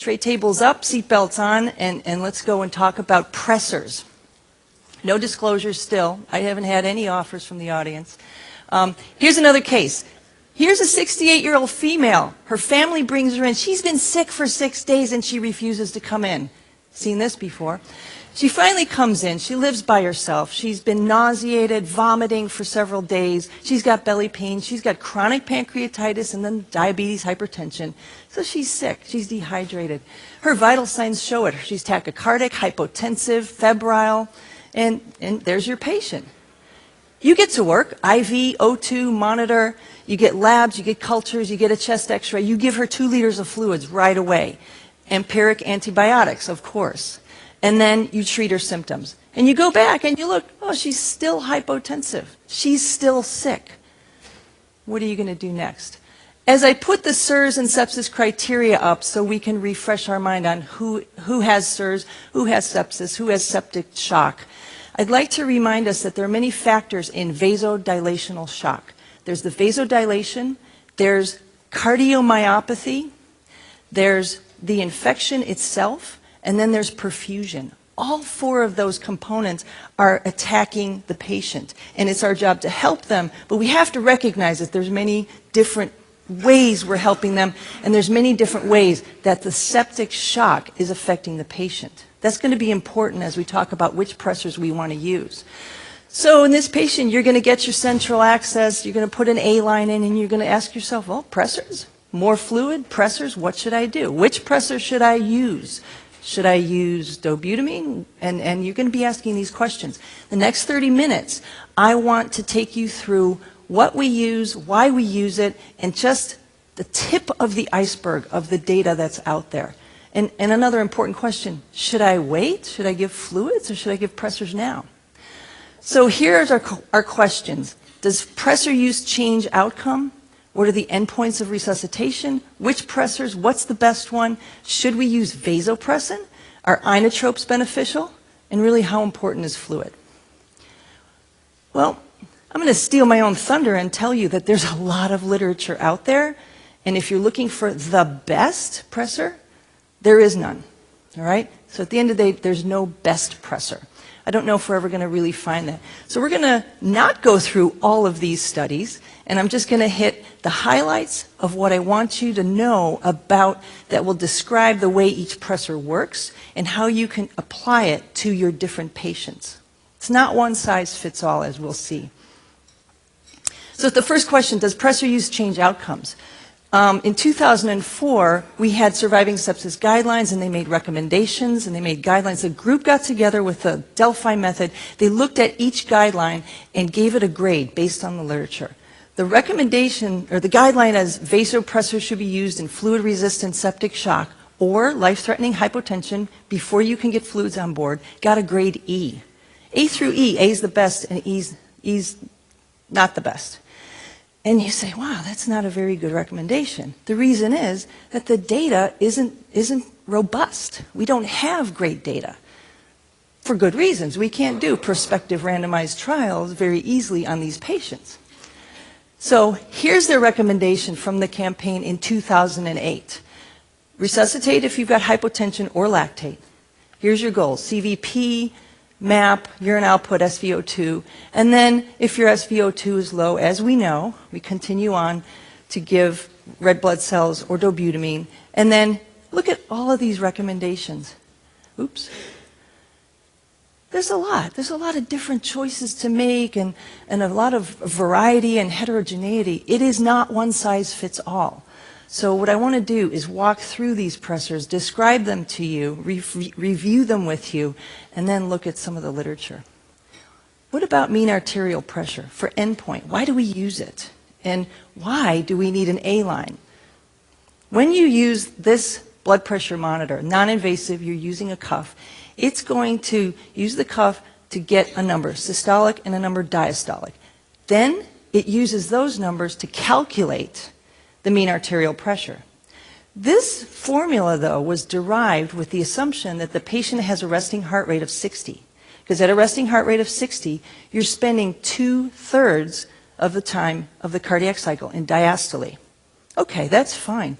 Tray tables up, seatbelts on, and let's go and talk about pressors. No disclosures still. I haven't had any offers from the audience. Here's another case. Here's a 68-year-old female. Her family brings her in. She's been sick for 6 days and she refuses to come in. Seen this before. She finally comes in. She lives by herself. She's been nauseated, vomiting for several days. She's got belly pain. She's got chronic pancreatitis and then diabetes, hypertension. So she's sick. She's dehydrated. Her vital signs show it. She's tachycardic, hypotensive, febrile, and there's your patient. You get to work, IV, O2, monitor, you get labs, you get cultures, you get a chest x-ray, you give her 2 liters of fluids right away. Empiric antibiotics, of course. And then you treat her symptoms. And you go back and you look, oh, she's still hypotensive. She's still sick. What are you going to do next? As I put the SIRS and sepsis criteria up so we can refresh our mind on who has SIRS, who has sepsis, who has septic shock, I'd like to remind us that there are many factors in vasodilational shock. There's the vasodilation, there's cardiomyopathy, there's the infection itself, and then there's perfusion. All 4 of those components are attacking the patient, and it's our job to help them, but we have to recognize that there's many different ways we're helping them, and there's many different ways that the septic shock is affecting the patient. That's going to be important as we talk about which pressors we want to use. So in this patient, you're going to get your central access, you're going to put an A line in, and you're going to ask yourself, well, pressors? More fluid? Pressors? What should I do? Which pressor should I use? Should I use dobutamine? And you're going to be asking these questions. The next 30 minutes, I want to take you through what we use, why we use it, and just the tip of the iceberg of the data that's out there. And another important question, should I wait? Should I give fluids or should I give pressors now? So here's our questions. Does pressor use change outcome? What are the endpoints of resuscitation? Which pressors? What's the best one? Should we use vasopressin? Are inotropes beneficial? And really, how important is fluid? Well, I'm going to steal my own thunder and tell you that there's a lot of literature out there. And if you're looking for the best pressor, there is none. All right? So at the end of the day, there's no best pressor. I don't know if we're ever going to really find that. So we're going to not go through all of these studies, and I'm just going to hit the highlights of what I want you to know about that will describe the way each pressor works and how you can apply it to your different patients. It's not one size fits all, as we'll see. So the first question, does pressor use change outcomes? In 2004, we had surviving sepsis guidelines, and they made recommendations, and they made guidelines. The group got together with the Delphi method. They looked at each guideline and gave it a grade based on the literature. The recommendation, or the guideline as vasopressors should be used in fluid-resistant septic shock or life-threatening hypotension before you can get fluids on board, got a grade E. A through E, A is the best, and E's not the best. And you say, wow, that's not a very good recommendation. The reason is that the data isn't robust. We don't have great data. For good reasons. We can't do prospective randomized trials very easily on these patients. So here's their recommendation from the campaign in 2008. Resuscitate if you've got hypotension or lactate. Here's your goals: CVP, MAP, urine output, SVO2, and then if your SVO2 is low, as we know, we continue on to give red blood cells or dobutamine, and then look at all of these recommendations. Oops. There's a lot of different choices to make and a lot of variety and heterogeneity. It is not one size fits all. So what I want to do is walk through these pressors, describe them to you, review them with you, and then look at some of the literature. What about mean arterial pressure for endpoint? Why do we use it? And why do we need an A line? When you use this blood pressure monitor, non-invasive, you're using a cuff, it's going to use the cuff to get a number systolic and a number diastolic. Then it uses those numbers to calculate the mean arterial pressure. This formula, though, was derived with the assumption that the patient has a resting heart rate of 60. Because at a resting heart rate of 60, you're spending 2/3 of the time of the cardiac cycle in diastole. Okay, that's fine.